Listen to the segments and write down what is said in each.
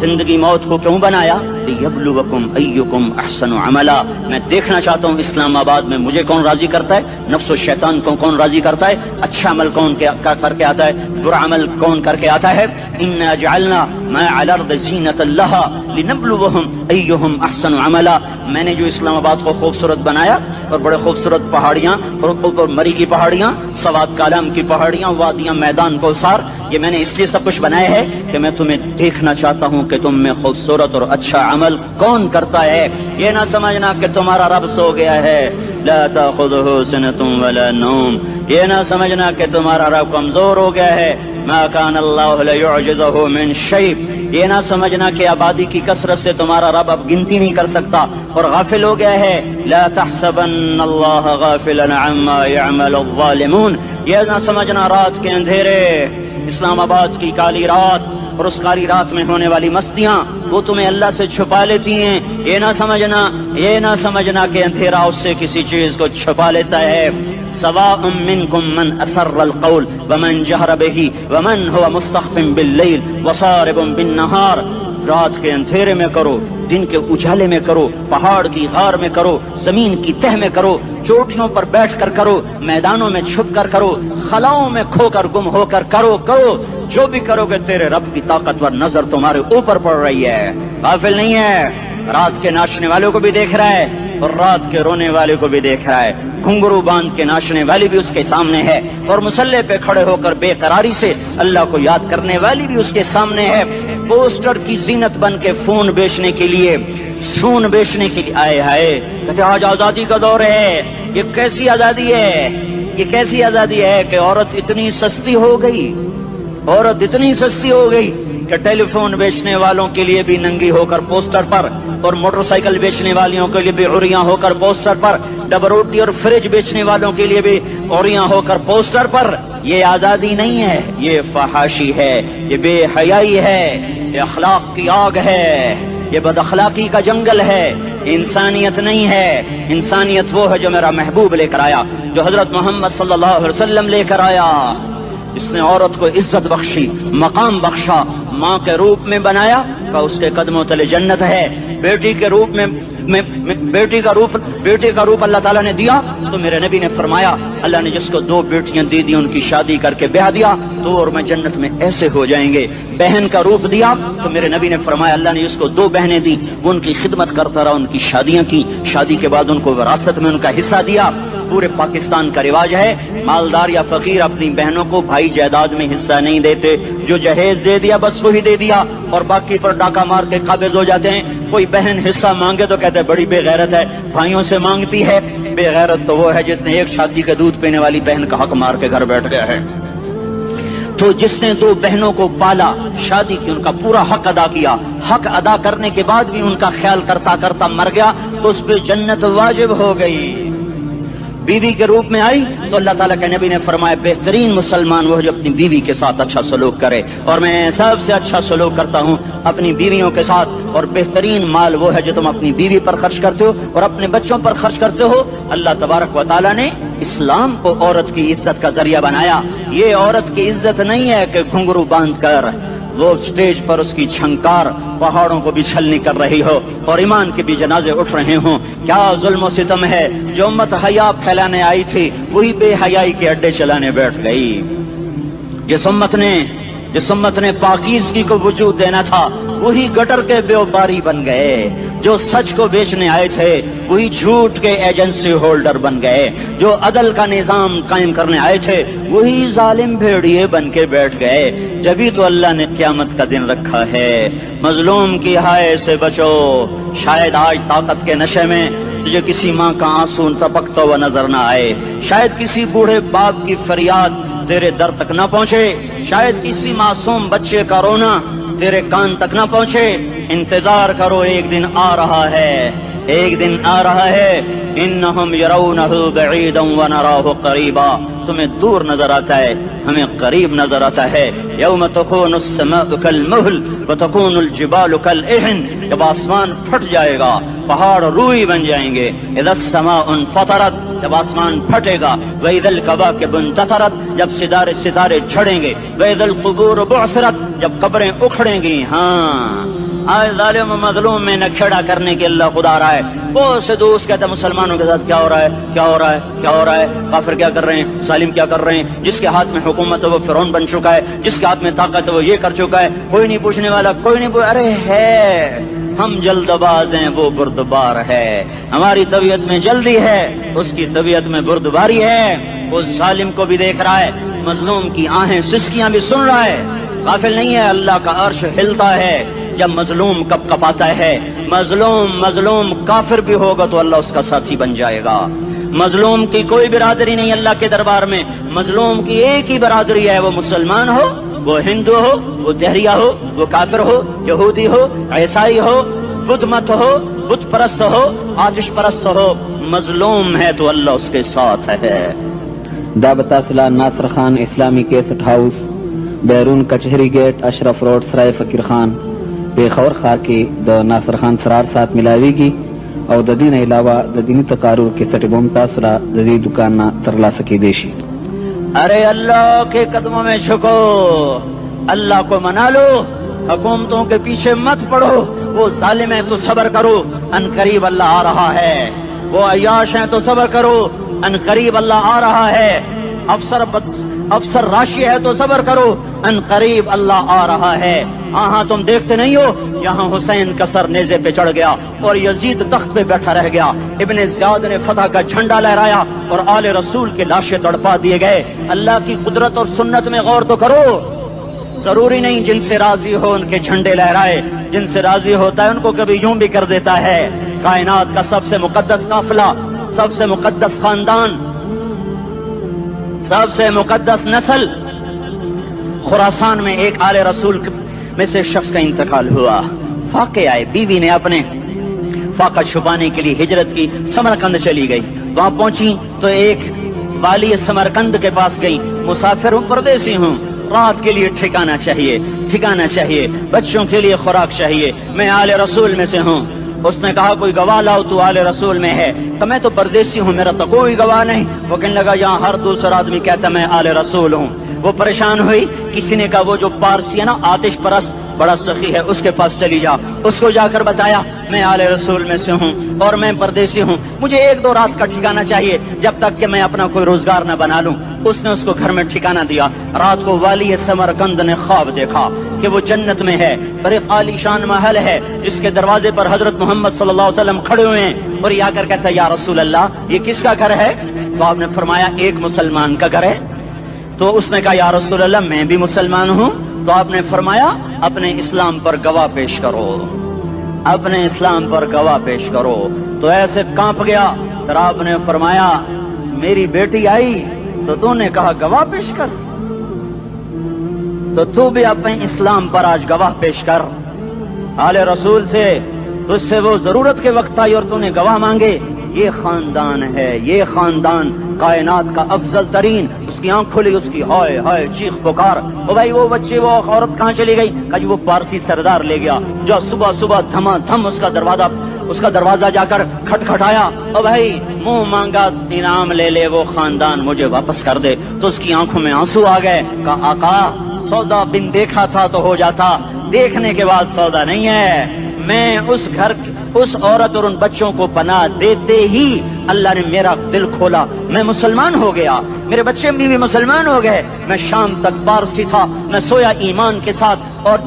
जिंदगी मौत को क्यों बनाया? लियब्लुवकुम अय्युकुम अहसनु अमला। मैं देखना चाहता हूँ इस्लामाबाद में मुझे कौन राजी करता है, नफ्स शैतान को कौन राजी करता है, अच्छा अमल कौन करके आता है, बुरा अमल कौन करके आता है। इन्ना जअलना मा अल अर्द ज़ीनतन लहा लिनब्लुवहुम अय्युहुम अहसनु अमला। मैंने जो इस्लामाबाद को खूबसूरत बनाया और बड़े खूबसूरत पहाड़ियाँ और मरी की पहाड़ियाँ, सवात कालम की पहाड़ियाँ, वादियाँ, मैदान कोसार, ये मैंने इसलिए सब कुछ बनाया है कि मैं तुम्हें देखना चाहता हूँ कि तुम में खूबसूरत और अच्छा अमल कौन करता है। ये ना समझना कि तुम्हारा रब सो गया है, ला ताखुज़ुहु सिनतुन वला नौम। ये ना समझना कि तुम्हारा रब कमजोर हो गया है, मा कान अल्लाहु लियुअजिज़हु मिन शै। ये ना समझना कि आबादी की कसरत से तुम्हारा रब अब गिनती नहीं कर सकता और गाफिल हो गया है। ला तहसबन्न अल्लाह गाफिलन अम्मा यअमलु ज़ालिमून। ये ना समझना रात के अंधेरे, इस्लामाबाद की काली रात और उस काली रात में होने वाली मस्तियां वो तुम्हें अल्लाह से छुपा लेती हैं। ये ना समझना कि अंधेरा उससे किसी चीज को छुपा लेता है। सवाअम मिनकुम मन असर्रल क़ौल वमन जहर बिही वमन हुवा मुस्तख़फ़िन बिल्लैल वसारिबुन बिन्नहार। रात के अंधेरे में करो, दिन के उजाले में करो, पहाड़ की गार में करो, जमीन की तह में करो, चोटियों पर बैठकर करो, मैदानों में छुप कर करो, खलाओं में खोकर गुम होकर करो। जो भी करोगे तेरे रब की ताकतवर नजर तुम्हारे ऊपर पड़ रही है, गाफिल नहीं है। रात के नाचने वालों को भी देख रहा है और रात के रोने वाले को भी देख रहा है। घुंघरू बांध के नाचने वाली भी उसके सामने है और मुसल्ले पे खड़े होकर बेकरारी से अल्लाह को याद करने वाली भी उसके सामने है। पोस्टर की जीनत बन के फोन बेचने के लिए आए हाय कहते आज आजादी का दौर है। ये कैसी आजादी है कि औरत इतनी सस्ती हो गई कि टेलीफोन बेचने वालों के लिए भी नंगी होकर पोस्टर पर और मोटरसाइकिल बेचने वालों के लिए भी उरियां होकर पोस्टर पर, डबल रोटी और फ्रिज बेचने वालों के लिए भी उरियां होकर पोस्टर पर। ये आजादी नहीं है, ये फहाशी है, ये बेहयाई है, ये अखलाक की आग है, ये बदअखलाकी का जंगल है। इंसानियत नहीं है। इंसानियत वो है जो मेरा महबूब लेकर आया, जो हजरत मोहम्मद सल्लल्लाहु अलैहि वसल्लम लेकर आया। इसने औरत को इज्जत बख्शी, मकाम बख्शा, माँ के रूप में बनाया का उसके कदमों तले जन्नत है। बेटी के रूप में बेटी का रूप अल्लाह ताला ने दिया तो मेरे नबी ने फरमाया अल्लाह ने जिसको 2 बेटियां दे दी, उनकी शादी करके ब्याह दिया तो और मैं जन्नत में ऐसे हो जाएंगे। बहन का रूप दिया तो मेरे नबी ने फरमाया अल्लाह ने जिसको 2 बहनें दी वो उनकी खिदमत करता रहा, उनकी शादियां की, शादी के बाद उनको विरासत में उनका हिस्सा दिया। पूरे पाकिस्तान का रिवाज है मालदार या फकीर अपनी बहनों को भाई जायदाद में हिस्सा नहीं देते, जो जहेज दे दिया बस वही दे दिया और बाकी पर डाका मार के काबिज हो जाते हैं। कोई बहन हिस्सा मांगे तो कहते बड़ी बेगैरत है, भाइयों से मांगती है। बेगैरत तो वो है जिसने एक शादी का दूध पीने वाली बहन का हक मार के घर बैठ गया है। तो जिसने 2 बहनों को पाला, शादी की, उनका पूरा हक अदा किया, हक अदा करने के बाद भी उनका ख्याल करता करता मर गया तो उस पर जन्नत वाजिब हो गई। बीवी के रूप में आई तो अल्लाह ताला के नबी ने फरमाया बेहतरीन मुसलमान वो जो अपनी बीवी के साथ अच्छा सलूक करे, और मैं सबसे अच्छा सलूक करता हूँ अपनी बीवियों के साथ। और बेहतरीन माल वो है जो तुम अपनी बीवी पर खर्च करते हो और अपने बच्चों पर खर्च करते हो। अल्लाह तबारक व तआला ने इस्लाम को औरत की इज्जत का जरिया बनाया। ये औरत की इज्जत नहीं है कि घुंघरू बांध कर वो स्टेज पर उसकी झंकार पहाड़ों को भी छलनी कर रही हो और ईमान के भी जनाजे उठ रहे हों। क्या जुल्म और सितम है, जो उम्मत हया फैलाने आई थी वही बेहयाई के अड्डे चलाने बैठ गई। जिस उम्मत ने पाकीज़गी को वजूद देना था वही गटर के व्यापारी बन गए। जो सच को बेचने आए थे वही झूठ के एजेंसी होल्डर बन गए। जो अदल का निजाम कायम करने आए थे वही जालिम भेड़िए बन के बैठ गए। जभी तो अल्लाह ने क़यामत का दिन रखा है। मजलूम की हाय से बचो, शायद आज ताकत के नशे में तुझे किसी माँ का आंसू टपकता हुआ नजर न आए, शायद किसी बूढ़े बाप की फरियाद तेरे दर तक न पहुँचे, शायद किसी मासूम बच्चे का रोना तेरे कान तक न पहुँचे। इंतजार करो, एक दिन आ रहा है। इन्नहुम यरौनहु बईदन व नराहु करीबा। तुम्हें दूर नजर आता है, हमें करीब नजर आता है। यौम तकूनु अस्समाउ कलमुहल व तकूनुल जिबालु कलइहन। जब आसमान फट जाएगा, पहाड़ रूई बन जाएंगे। इज़ा अस्समाउ इंफतरत, जब आसमान फटेगा। व इज़ल कवाकिबु इंतथरत, जब सितारे झड़ेंगे। व इज़ल कुबूर बुअसरत, जब कब्रें उखड़ेंगी। हाँ, آج ظالم و مظلوم میں نہ کھیڑا کرنے کے اللہ خدا رہا ہے. بہت سے دوست کہتے ہیں مسلمانوں کے ساتھ کیا ہو رہا ہے, کیا ہو رہا ہے, کیا ہو رہا ہے, کافر کیا کر رہے ہیں, ظالم کیا کر رہے ہیں, جس کے ہاتھ میں حکومت ہے وہ فرعون بن چکا ہے, جس کے ہاتھ میں طاقت ہے وہ یہ کر چکا ہے, کوئی نہیں پوچھنے والا, کوئی نہیں ارے ہے ہم جلد باز ہیں وہ بردبار ہے. ہماری طبیعت میں جلدی ہے, اس کی طبیعت میں بردباری ہے. وہ ظالم کو بھی دیکھ رہا ہے, مظلوم کی آہیں سسکیاں بھی سن رہا ہے. غافل نہیں ہے, اللہ کا عرش ہلتا ہے جب مظلوم کپ کپاتا ہے. مظلوم کافر بھی ہوگا تو اللہ اس کا ساتھی بن جائے گا. مظلوم کی کوئی برادری نہیں اللہ کے دربار میں. مظلوم کی ایک ہی برادری ہے, وہ مسلمان ہو, وہ ہندو ہو, وہ دہریہ ہو, وہ کافر ہو, یہودی ہو, عیسائی ہو, بدھ مت ہو, بت پرست ہو, آتش پرست ہو, مظلوم ہے تو اللہ اس کے ساتھ ہے. دعوت اصلاح ناصر خان اسلامی کیسٹ ہاؤس, بیرون کچہری گیٹ, اشرف روڈ, سرائے فقیر خان, پیښور ښار کې د ناصر خان سرار سات ملاویږي او د دې نه علاوه د دیني تقارر کیسټ به هم تاسو را د دې دکان نه ترلاسه کیدی شي. ارے اللہ کے قدموں میں جھکو, اللہ کو منا لو, حکومتوں کے پیچھے مت پڑو. وہ ظالم ہے تو صبر کرو, ان قریب اللہ آ رہا ہے. وہ عیاش ہیں تو صبر کرو, ان قریب اللہ آ رہا ہے. افسر راشی ہے تو صبر کرو, ان قریب اللہ آ رہا ہے. ہاں تم دیکھتے نہیں ہو, یہاں حسین کا سر نیزے پہ چڑھ گیا اور یزید تخت پہ بیٹھا رہ گیا. ابن زیاد نے فتح کا جھنڈا لہرایا اور آل رسول کے لاشیں تڑپا دیے گئے. اللہ کی قدرت اور سنت میں غور تو کرو. ضروری نہیں جن سے راضی ہو ان کے جھنڈے لہرائے, جن سے راضی ہوتا ہے ان کو کبھی یوں بھی کر دیتا ہے. کائنات کا سب سے مقدس قافلہ, سب سے مقدس خاندان, سب سے مقدس نسل, خراسان میں ایک آل رسول میں سے شخص کا انتقال ہوا. فاقے آئے, بیوی نے اپنے فاقہ چھپانے کے لیے ہجرت کی, سمرقند چلی گئی. وہاں پہنچی تو ایک والی سمرقند کے پاس گئی. مسافر ہوں, پردیسی ہوں, رات کے لیے ٹھکانا چاہیے, بچوں کے لیے خوراک چاہیے, میں آل رسول میں سے ہوں. اس نے کہا کوئی گواہ لاؤ, تو آل رسول میں ہے. تو میں تو پردیسی ہوں, میرا تو کوئی گواہ نہیں. وہ کہنے لگا یہاں ہر دوسرا آدمی کہتا میں آل رسول ہوں. وہ پریشان ہوئی. کسی نے کہا وہ جو پارسی ہے نا, آتش پرست, بڑا سخی ہے, اس کے پاس چلی جا. اس کو جا کر بتایا میں آل رسول میں سے ہوں اور میں پردیسی ہوں, مجھے 1-2 رات کا ٹھکانہ چاہیے جب تک کہ میں اپنا کوئی روزگار نہ بنا لوں. اس نے اس کو گھر میں ٹھکانہ دیا. رات کو والی سمرقند نے خواب دیکھا کہ وہ جنت میں ہے, بڑے عالی شان محل ہے, جس کے دروازے پر حضرت محمد صلی اللہ علیہ وسلم کھڑے ہوئے ہیں. اور یہ آ کر کہتا ہے یا رسول اللہ یہ کس کا گھر ہے؟ تو آپ نے فرمایا ایک مسلمان کا گھر ہے. تو اس نے کہا یا رسول اللہ میں بھی مسلمان ہوں. تو آپ نے فرمایا اپنے اسلام پر گواہ پیش کرو, اپنے اسلام پر گواہ پیش کرو. تو ایسے کانپ گیا. پھر آپ نے فرمایا میری بیٹی آئی تو تو نے کہا گواہ پیش کر, تو بھی اپنے اسلام پر آج گواہ پیش کر. آل رسول سے تجھ سے وہ ضرورت کے وقت آئی اور تو نے گواہ مانگے. یہ خاندان ہے, یہ خاندان کائنات کا افضل ترین. اس کی آنکھ کھلی, اس کی ہائے ہائے چیخ پکار. او بھائی وہ بچے, وہ عورت کہاں چلی گئی؟ کہا وہ پارسی سردار لے گیا جو صبح صبح دھما دھم اس کا دروازہ جا کر کھٹکھٹایا. او بھائی منہ مانگا انعام لے لے, وہ خاندان مجھے واپس کر دے. تو اس کی آنکھوں میں آنسو آ گئے. کہا آقا سودا بن دیکھا تھا تو ہو جاتا, دیکھنے کے بعد سودا نہیں ہے. میں اس گھر, اس عورت اور ان بچوں کو پناہ دیتے ہی اللہ نے میرا دل کھولا, میں مسلمان ہو گیا, میرے بچے بھی مسلمان ہو گئے. میں شام تک پارسی تھا, میں سویا ایمان کے ساتھ, اور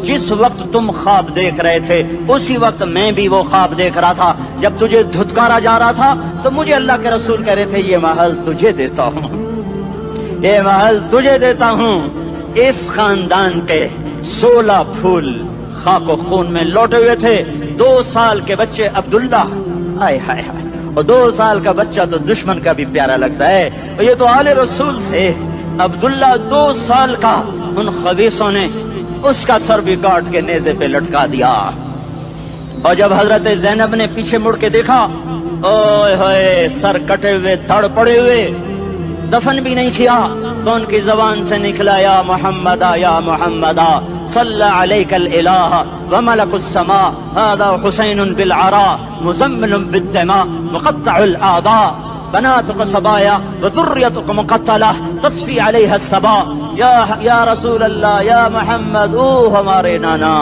جس وقت تم خواب دیکھ رہے تھے اسی وقت میں بھی وہ خواب دیکھ رہا تھا. جب تجھے دھتکارا جا رہا تھا تو مجھے اللہ کے رسول کہہ رہے تھے یہ محل تجھے دیتا ہوں, یہ محل تجھے دیتا ہوں. اس خاندان کے 16 پھول خاک و خون میں لوٹے ہوئے تھے. 2 سال کے بچے عبداللہ, ہائے ہائے ہائے, اور 2 سال کا بچہ تو دشمن کا بھی پیارا لگتا ہے. اور یہ تو آل رسول تھے. عبداللہ 2 سال کا, ان خبیثوں نے اس کا سر بھی کاٹ کے نیزے پہ لٹکا دیا. اور جب حضرت زینب نے پیچھے مڑ کے دیکھا, اوئے ہوئے سر کٹے ہوئے, دھڑ پڑے ہوئے, دفن بھی نہیں کیا, تو ان کی زبان سے نکلا یا محمدہ یا محمدہ صلی علیک الالہ وملک السماء هذا حسین بالعراء مزمل بالدماء مقطع الاعضاء بناتك صبايا وذريتك مقتلہ تصفی علیہ الصبا. یا رسول اللہ, یا محمد, او ہمارے نانا,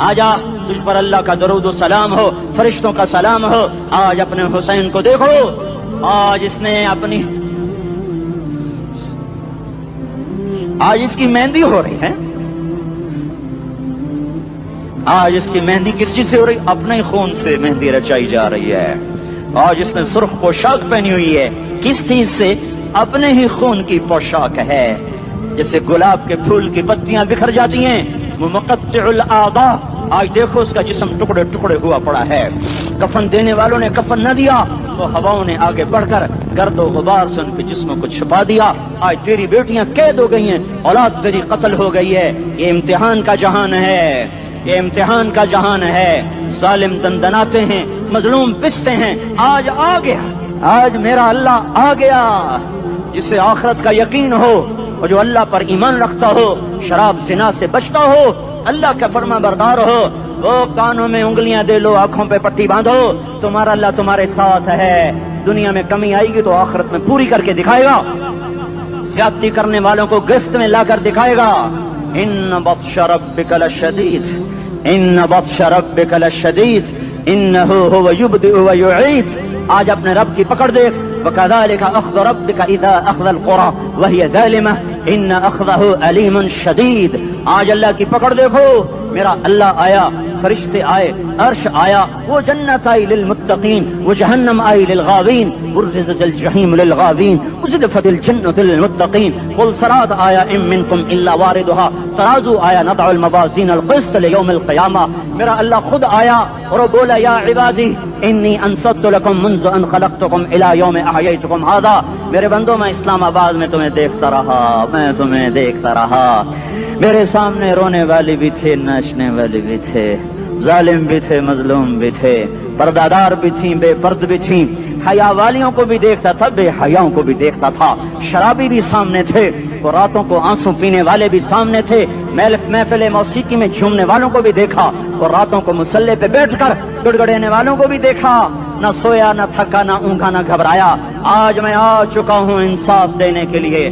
आजा तुझ पर अल्लाह का दरूद व सलाम हो, फरिश्तों का सलाम हो। आज अपने हुसैन को देखो, आज इसकी मेहंदी हो रही है। आज इसकी मेहंदी किस चीज से हो रही? अपने ही खून से मेहंदी रचाई जा रही है। आज इसने सुर्ख पोशाक पहनी हुई है, किस चीज से? अपने ही खून की पोशाक है। जैसे गुलाब के फूल की पत्तियां बिखर जाती हैं, वो मुक़त्तिउल आदा, आज देखो उसका जिस्म टुकड़े टुकड़े हुआ पड़ा है। कफन देने वालों ने कफन न दिया तो हवाओं ने आगे बढ़कर गर्द व गुबार से उनके जिस्मों को छुपा दिया। आज तेरी बेटियां कैद हो गई हैं, औलाद तेरी कत्ल हो गई है। ये इम्तिहान का जहान है, ये इम्तिहान का जहान है। जालिम दंदनाते हैं, मजलूम पिसते हैं। आज आ गया, आज मेरा अल्लाह आ गया। जिसे आखिरत का यकीन हो और जो अल्लाह पर ईमान रखता हो, शराब ज़िना से बचता हो, अल्लाह का फर्मा बरदार हो, वो कानों में उंगलियां दे लो, आंखों पे पट्टी बांधो, तुम्हारा अल्लाह तुम्हारे साथ है। दुनिया में कमी आएगी तो आखिरत में पूरी करके दिखाएगा। ज्यादती करने वालों को गिरफ्त में लाकर दिखाएगा। इन्न बत्श रब्बिका लशदीद, इन्न बत्श रब्बिका लशदीद, इन्नहु हुवा युब्दिउ व युईद। आज अपने रब की पकड़ देख। वकज़ालिका अख़्ज़ु रब्बिका इज़ा अख़ज़ल क़ुरा वहिय ज़ालिमा इन्न अख़ज़हु अलीमुन शदीद। आज अल्लाह की पकड़ देखो। मेरा अल्लाह आया, फरिश्ते आए, अर्श आया, वो जन्नत आई लिलमुत्तकीन, वो जहन्नम आई लिलगावीन, बुर्रिज़तिल जहीम लिलगावीन, उज़लिफ़तिल जन्नतु लिलमुत्तकीन, कुल सरात आया इम मिनकुम इल्ला वारिदुहा, तराजू आया नदउल मवाज़ीनल क़िस्त लियौमिल क़ियामा। मेरा अल्लाह खुद आया और बोला या इबादी इन्नी अंसतु लकुम मुन्ज़ु अन खलक़तुकुम इला यौमि अहयैतुकुम हाज़ा। मेरे बंदों, मैं इस्लामाबाद में तुम्हें देखता रहा, मैं तुम्हें देखता रहा। मेरे सामने रोने वाले भी थे, नाचने वाले भी थे, जालिम भी थे, मजलूम भी थे, पर्दादार भी थी, बेपर्द भी थी, हया वालियों को भी देखता था, बेहयाओं को भी देखता था, शराबी भी सामने थे, तो रातों को आंसू पीने वाले भी सामने थे, महफिल मौसीकी में झूमने वालों को भी देखा, और रातों को मुसल्ले पे बैठकर गुड़गड़ाने वालों को भी देखा। न सोया, न थका, न ऊँघा, न घबराया। आज मैं आ चुका हूँ इंसाफ देने के लिए।